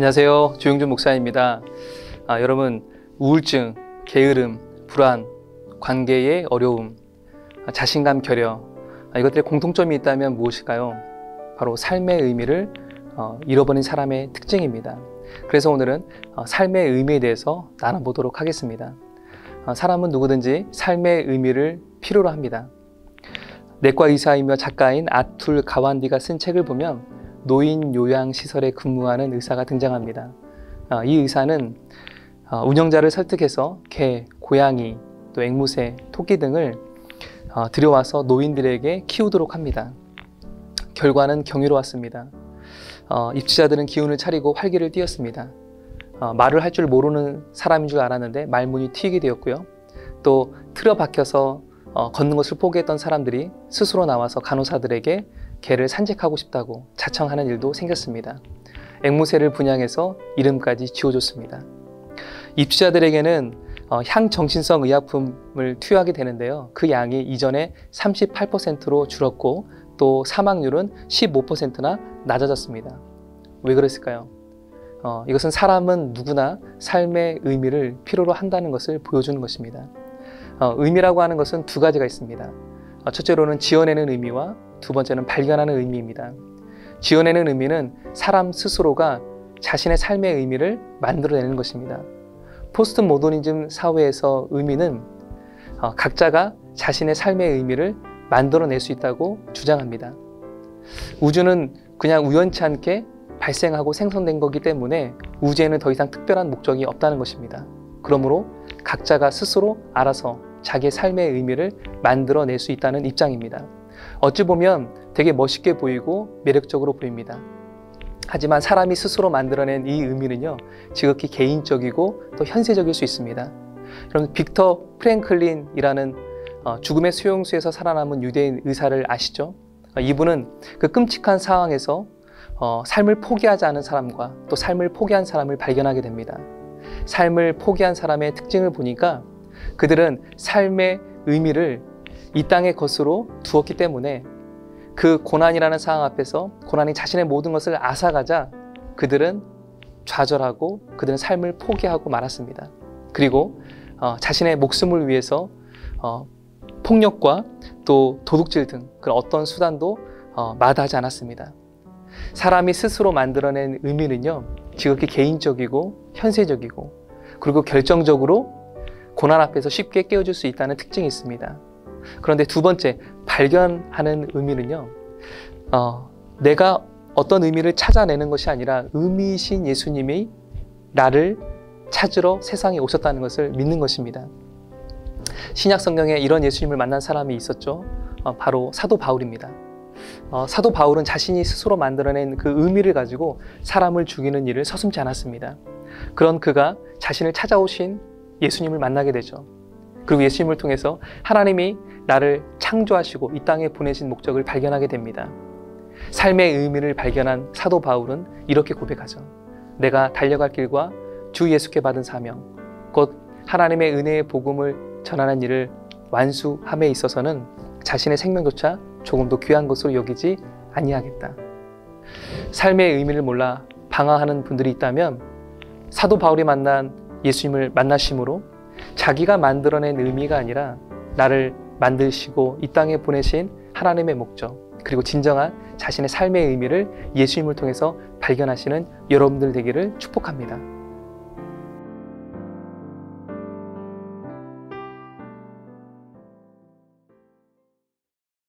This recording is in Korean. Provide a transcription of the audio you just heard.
안녕하세요. 주영준 목사입니다. 여러분, 우울증, 게으름, 불안, 관계의 어려움, 자신감 결여, 이것들의 공통점이 있다면 무엇일까요? 바로 삶의 의미를 잃어버린 사람의 특징입니다. 그래서 오늘은 삶의 의미에 대해서 나눠보도록 하겠습니다. 사람은 누구든지 삶의 의미를 필요로 합니다. 내과 의사이며 작가인 아툴 가완디가 쓴 책을 보면 노인 요양시설에 근무하는 의사가 등장합니다. 이 의사는 운영자를 설득해서 개, 고양이, 또 앵무새, 토끼 등을 들여와서 노인들에게 키우도록 합니다. 결과는 경이로웠습니다. 입주자들은 기운을 차리고 활기를 띠었습니다. 말을 할 줄 모르는 사람인 줄 알았는데 말문이 트이게 되었고요. 또 틀어박혀서 걷는 것을 포기했던 사람들이 스스로 나와서 간호사들에게 개를 산책하고 싶다고 자청하는 일도 생겼습니다. 앵무새를 분양해서 이름까지 지어줬습니다. 입주자들에게는 향정신성 의약품을 투여하게 되는데요. 그 양이 이전에 38%로 줄었고 또 사망률은 15%나 낮아졌습니다. 왜 그랬을까요? 이것은 사람은 누구나 삶의 의미를 필요로 한다는 것을 보여주는 것입니다. 의미라고 하는 것은 두 가지가 있습니다. 첫째로는 지어내는 의미와 두 번째는 발견하는 의미입니다. 지어내는 의미는 사람 스스로가 자신의 삶의 의미를 만들어내는 것입니다. 포스트 모더니즘 사회에서 의미는 각자가 자신의 삶의 의미를 만들어낼 수 있다고 주장합니다. 우주는 그냥 우연치 않게 발생하고 생성된 거기 때문에 우주에는 더 이상 특별한 목적이 없다는 것입니다. 그러므로 각자가 스스로 알아서 자기의 삶의 의미를 만들어낼 수 있다는 입장입니다. 어찌 보면 되게 멋있게 보이고 매력적으로 보입니다. 하지만 사람이 스스로 만들어낸 이 의미는요, 지극히 개인적이고 또 현세적일 수 있습니다. 여러분, 빅터 프랭클린이라는 죽음의 수용소에서 살아남은 유대인 의사를 아시죠? 이분은 그 끔찍한 상황에서 삶을 포기하지 않은 사람과 또 삶을 포기한 사람을 발견하게 됩니다. 삶을 포기한 사람의 특징을 보니까 그들은 삶의 의미를 이 땅의 것으로 두었기 때문에 그 고난이라는 상황 앞에서 고난이 자신의 모든 것을 앗아가자 그들은 좌절하고 그들은 삶을 포기하고 말았습니다. 그리고 자신의 목숨을 위해서 폭력과 또 도둑질 등 그런 어떤 수단도 마다하지 않았습니다. 사람이 스스로 만들어낸 의미는요, 지극히 개인적이고 현세적이고 그리고 결정적으로 고난 앞에서 쉽게 깨어질 수 있다는 특징이 있습니다. 그런데 두 번째, 발견하는 의미는요, 내가 어떤 의미를 찾아내는 것이 아니라 의미이신 예수님이 나를 찾으러 세상에 오셨다는 것을 믿는 것입니다. 신약 성경에 이런 예수님을 만난 사람이 있었죠. 바로 사도 바울입니다. 사도 바울은 자신이 스스로 만들어낸 그 의미를 가지고 사람을 죽이는 일을 서슴지 않았습니다. 그런 그가 자신을 찾아오신 예수님을 만나게 되죠. 그리고 예수님을 통해서 하나님이 나를 창조하시고 이 땅에 보내신 목적을 발견하게 됩니다. 삶의 의미를 발견한 사도 바울은 이렇게 고백하죠. 내가 달려갈 길과 주 예수께 받은 사명, 곧 하나님의 은혜의 복음을 전하는 일을 완수함에 있어서는 자신의 생명조차 조금도 귀한 것으로 여기지 아니하겠다. 삶의 의미를 몰라 방황하는 분들이 있다면 사도 바울이 만난 예수님을 만나심으로 자기가 만들어낸 의미가 아니라 나를 만드시고 이 땅에 보내신 하나님의 목적, 그리고 진정한 자신의 삶의 의미를 예수님을 통해서 발견하시는 여러분들 되기를 축복합니다.